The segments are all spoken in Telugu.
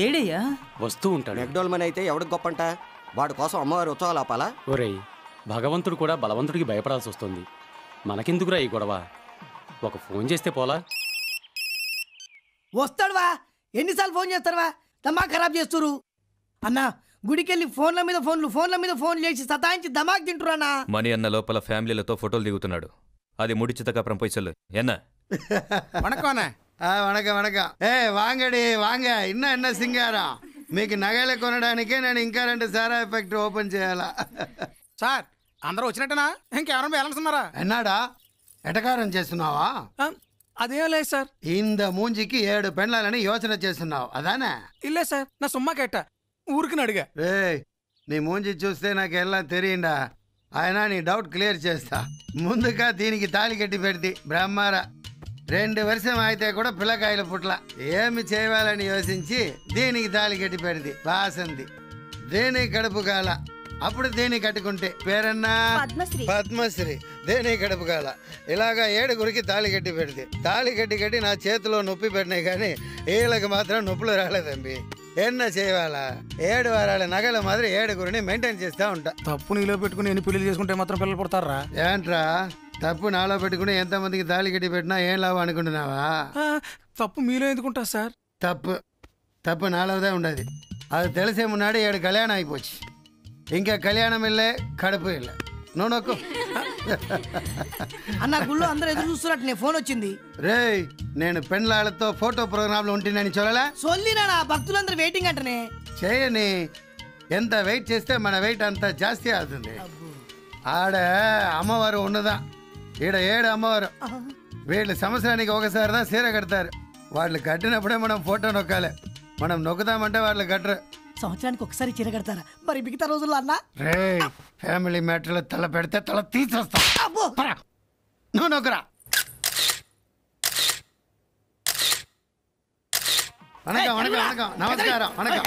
ఏడయ్యా వస్తూ ఉంటాడు. మెక్డోల్మన్ అయితే ఎవడికి గొప్పంట? వాడి కోసం అమ్మవారి ఉత్సవాలు ఆపాలా? ఒరేయ్, భగవంతుడు కూడా బలవంతుడికి భయపడాల్సి వస్తుంది. మనకెందుకురా ఈ గొడవ? ఒక ఫోన్ చేస్తే పోలా? వస్తాడువా, ఎన్నిసార్లు ఫోన్ చేస్తారువా? దమాక్ ఖరాబ్ చేస్తురు అన్నా. గుడికెళ్ళి ఫోన్ల మీద ఫోన్లు చేసి సతాయించి దమాక్ తింటురానా. మణి అన్న లోపల ఫ్యామిలీలతో ఫోటోలు దిగుతున్నాడు. అది முடிச்சதுக்கப்புறம் போய் சொல்லு. என்ன? வணக்கம் வணக்கம். வாங்கடி வாங்க. என்ன సింగారం? మీకు నగలు కొనడానికే నేను ఇంకా 2 సారా ఎఫెక్ట్ ఓపెన్ చేయాలా? సార్ అందరూ వచ్చినట్టనా? ఇంకెవరైనా బ్యాలెన్స్ ఉన్నారా? ఎన్నాడా ఎటకారం చేస్తున్నావా? అదేం లేదు సార్. ఇంద మూంజికి 7 పెండ్లాలని యోచన చేస్తున్నావు అదానా? ఇల్లే సార్, నా సుమ్మా కేట ఊరికి అడిగా. రే, నీ మూంజి చూస్తే నాకు ఎలా తెలియండా? ఆయన నీ డౌట్ క్లియర్ చేస్తా. ముందుగా దీనికి తాళి కట్టి పెడితే బ్రహ్మారా 2 వర్షం అయితే కూడా పిల్లకాయలు పుట్ల. ఏమి చేయాలని యోచించి దీనికి తాళి కట్టి పెడితే వాసంది. దేని కడుపు కాల, అప్పుడు దేని కట్టుకుంటే పేరన్నా పద్మశ్రీ. దేని కడుపు కాల. ఇలాగా 7గురికి తాళి కట్టి పెడితే తాళి కట్టి నా చేతిలో నొప్పి పెట్టినాయి కానీ వీళ్ళకి మాత్రం నొప్పులు రాలేదండి. ఎన్న చేయాలా? 7 వారాల నగల మాదిరి 7గురిని మెయింటైన్ చేస్తా ఉంటా. తప్పు నీలో పెట్టుకుని ఎన్ని పెళ్లి చేసుకుంటే మాత్రం పిల్లలు పుడతారా? ఏంట్రా తప్పు నాలో పెట్టుకుని ఎంతమందికి తాళి కట్టి పెట్టినా ఏం లాభం అనుకుంటున్నావా? తప్పు మీలో ఎందుకుంటా సార్? తప్పు నాలోదే ఉండదు. అది తెలిసే మున్నాడు 7 కళ్యాణం అయిపోச்சு. ఇంకా కళ్యాణం ఇల్లే, కడుపు ఇల్లే. నువ్వు నొక్కు అన్న. గుళ్ళు అందరూ ఎదురు చూస్తున్నట్టు నీ ఫోన్ వచ్చింది. రేయ్, నేను పెండ్లాళ్ళతో ఫోటో ప్రోగ్రామ్ లో ఉంటుందని చూడలే? సొల్లినా భక్తులందరూ వెయిటింగ్ అంటనే. చేయని ఎంత వెయిట్ చేస్తే మన వెయిట్ అంత జాస్తి అవుతుంది. ఆడ అమ్మవారు ఉన్నదా? ఈడ 7 అమ్మవారు. వీళ్ళు సంవత్సరానికి ఒకసారిదా చీర కడతారు. వాళ్ళు కట్టినప్పుడే మనం ఫోటో నొక్కాలి. మనం నొక్కుదామంటే వాళ్ళు కట్టరు. సంవత్సరానికి ఒకసారి చీర కడతారా? మరి మిగతా రోజుల్లో అన్నా? రే, ఫ్యామిలీ మ్యాటర్లో తల పెడితే తల తీసేస్తా. నువ్వు నొక్కరా. వణకం వణకం వణకం. నమస్కారం. వణకం.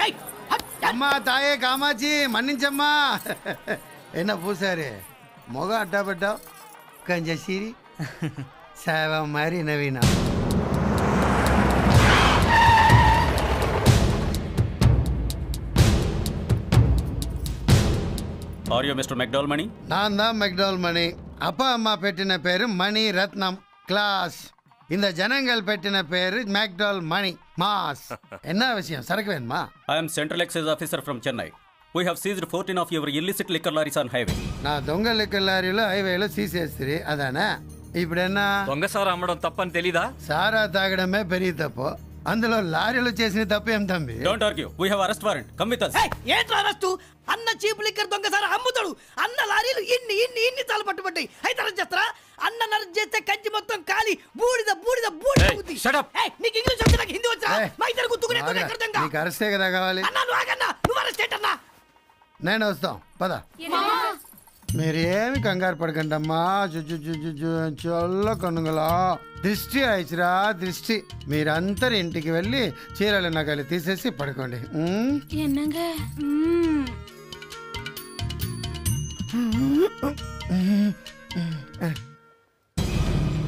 అమ్మా తాయే కామాచి మన్నించమ్మా. என்ன பூசாரு முகம் அட்டா பட்டா கொஞ்சம் சிரி சேவ மாதிரி நவீனா. ఆర్ యు మిస్టర్ మెక్డోల్మణి? நான் தான் மெக்டோல்மணி. அப்பா அம்மா పెట్టిన పేరు మణి రత్నం క్లాస్. இந்த ஜனங்கள் పెట్టిన పేరు మెక్డోల్ మణి మాస్. என்ன விஷயம்? సరుకు వేణుమా? I am central excise officer from Chennai. We have seized 14 of your illicit liquor lorries on highway. నా దొంగ లిక్కర్ లారీలో హైవేలో తీసేస్తుంది అదానా? ఇప్పుడన్నా దొంగసారా అమ్మడం తప్పని తెలీదా? సారా తాగడమే పెరిగి తప్పు, అందులో లారీలు చేసిన తప్పు ఏం తంబి? Don't argue. We have arrest warrant. Come with us. ఏంట్రా అరెస్టు? అన్న చీప్ లిక్కర్ దొంగ సార్ అమ్ముతాడు. అన్న లారీలు ఇన్ని తాలు పట్టుబట్టాయి. అయితే అరెస్ట్ చేస్తారా? అన్న నరెస్ట్ చేస్తే కంచి మొత్తం కాలి బూడిద అవుద్ది. నీకు ఇంగ్లీష్ వచ్చి నాకు హిందీ వచ్చా? మా ఇద్దరు గుర్తుకునే నీకు అరెస్టే కదా కావాలి. అన్నా నువ్వు ఆగన్నా, నువ్వు అరెస్ట్ ఏంటన్నా? నేను వస్తాం పద. మీరేమి కంగారు పడకండి అమ్మా. చల్ల కనుగలా దృష్టి అయిచిరా దృష్టి. మీరందరు ఇంటికి వెళ్ళి చీరలు నగలు తీసేసి పడుకోండి.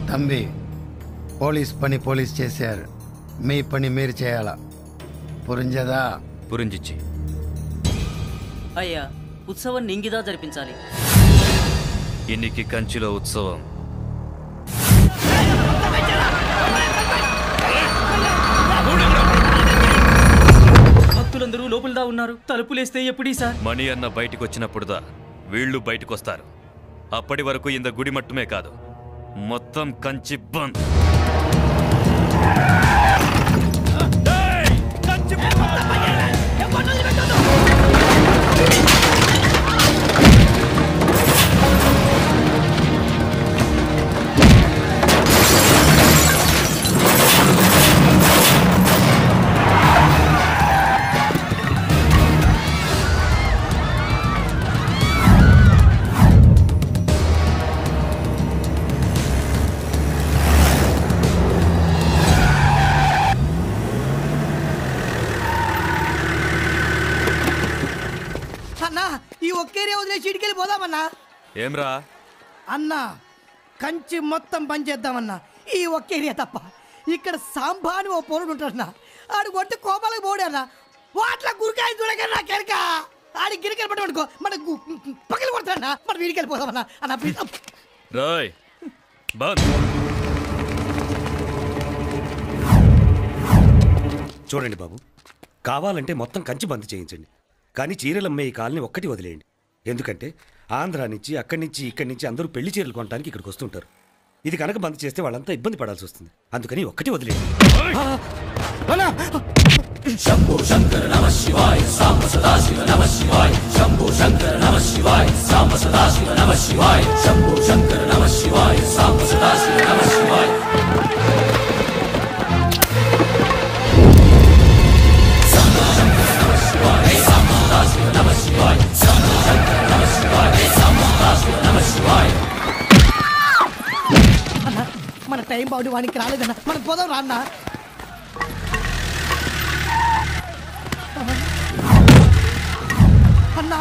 తంబి, పోలీస్ పని పోలీస్ చేశారు, మీ పని మీరు చేయాలా? పురింజదా? పురింజిచ్చి అయ్యా, ఉత్సవం నింగిదా జరిపించాలి. ఇన్నికి కంచిలో ఉత్సవం. భక్తులందరూ లోపలదా ఉన్నారు. తలుపులేస్తే ఎప్పుడీ సార్? మణి అన్న బయటికి వచ్చినప్పుడుదా వీళ్ళు బయటకు వస్తారు. అప్పటి వరకు ఇంత గుడి మట్టుమే కాదు, మొత్తం కంచి బంద్. ఈ ఒక్కేరియా వదిలేసి ఇడికెళ్ళి పోదామన్నా. ఏమ్రా అన్నా, కంచి మొత్తం పనిచేద్దామన్నా. ఈ ఒక్కేరియా తప్ప ఇక్కడ సాంబా అని ఓ పోరుడు ఉంటాడన్నా. ఆడు కొట్టి కోపాలకు పోడన్నా వాట్ల గురికాయ చూడగా నా కెరక ఆడి గిరికెళ్ళి పట్టుకో మన పక్కన కొడతాడన్నా మన వీడికి వెళ్ళిపోదామన్నా అన్న ప్లీజ్ రాయ్ బంద్. చూడండి బాబు, కావాలంటే మొత్తం కంచి బంద్ చేయించండి, కానీ చీరలు అమ్మే ఈ కాలనీ ఒక్కటి వదిలేయండి. ఎందుకంటే ఆంధ్రా నుంచి అక్కడి నుంచి ఇక్కడి నుంచి అందరూ పెళ్లి చీరలు కొనడానికి ఇక్కడికి వస్తుంటారు. ఇది కనుక బంద్ చేస్తే వాళ్ళంతా ఇబ్బంది పడాల్సి వస్తుంది. అందుకని ఒక్కటి వదిలేయండి. శంభో శంకర నమః శివాయ సాంబ సదాశివ నమః శివాయ శంభో శంకర నమః శివాయ సాంబ సదాశివ నమః శివాయ శంభో శంకర నమః శివాయ సాంబ సదాశివ నమః శివాయ. మన టైం బాగుండి వానికి రాలేదన్నా మనం పోదాం రా అన్న అన్నా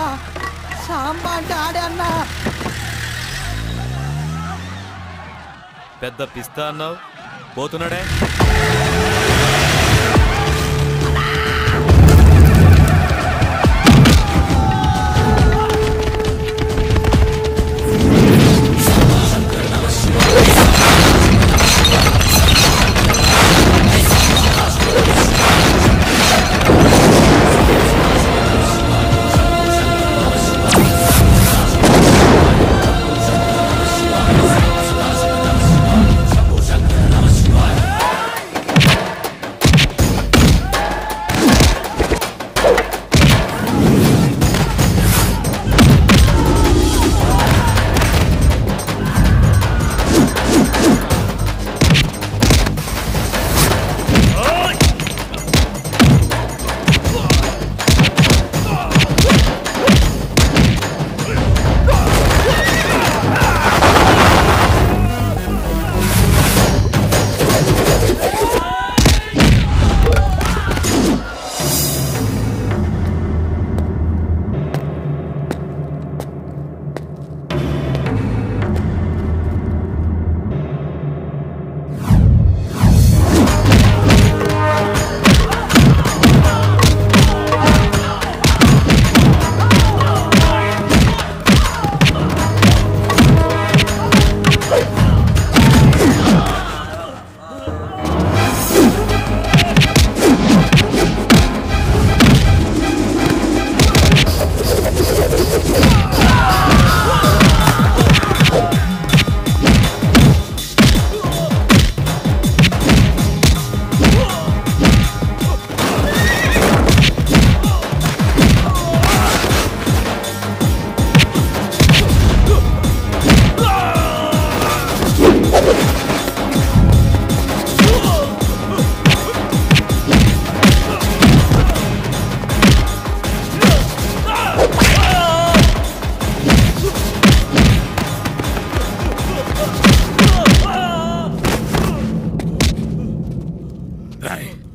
సాంబా అంటే ఆడే అన్నా పెద్ద పిస్తా అన్నావు పోతున్నాడే.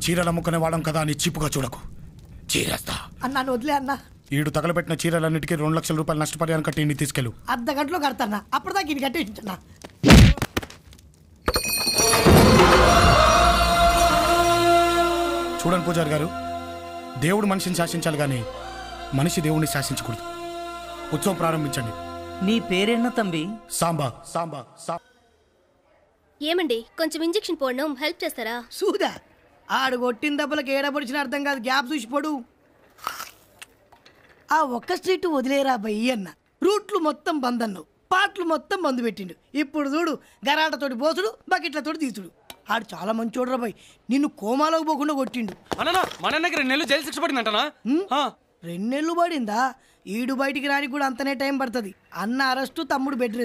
చీరలు అమ్ముకునే వాళ్ళం కదా అని చీపుగా చూడకు, చీరేస్తా. అన్నా వదిలే అన్నా ఈడు తగలబెట్టిన చీరలన్నిటికీ 2 లక్షల రూపాయలు నష్టపరిహారం కట్టి ఇంటికి తీసుకెళ్ళు. అర్ధ గంటలో కడతాన్నా అప్పటిదాకా ఇది కట్టేసింటన్నా. చూడండి పూజారి గారు, దేవుడు మనిషిని శాసించాలి కానీ మనిషి దేవుడిని శాసించకూడదు. ఉత్సవం ప్రారంభించండి. నీ పేరేనా తంబి? సాంబా సాంబా సా. ఏమండి కొంచెం ఇంజెక్షన్ పోడడం హెల్ప్ చేస్తారా? చూదా ఆడు కొట్టిన దెబ్బలకు ఏడబడిచిన అర్థం కాదు, గ్యాప్ చూసి పొడు. ఆ ఒక్క స్ట్రీట్ వదిలేరా బయ్యి అన్న. రూట్లు మొత్తం బంద్ అన్నావు, పాటలు మొత్తం బంద్ పెట్టిండు. ఇప్పుడు చూడు గరాటతోటి పోసుడు, బకెట్లతోటి తీసుడు. ఆడు చాలా మంచోడురా బాయ్, నిన్ను కోమాలోకి పోకుండా కొట్టిండు. మన 2 నెలలు జైలు శిక్ష పడిందంటనా? 2 నెలలు పడిందా? ఈడు బయటికి రానికి కూడా అంతనే టైం పడుతుంది. అన్న అరెస్టు, తమ్ముడు బెడ్ రెస్ట్.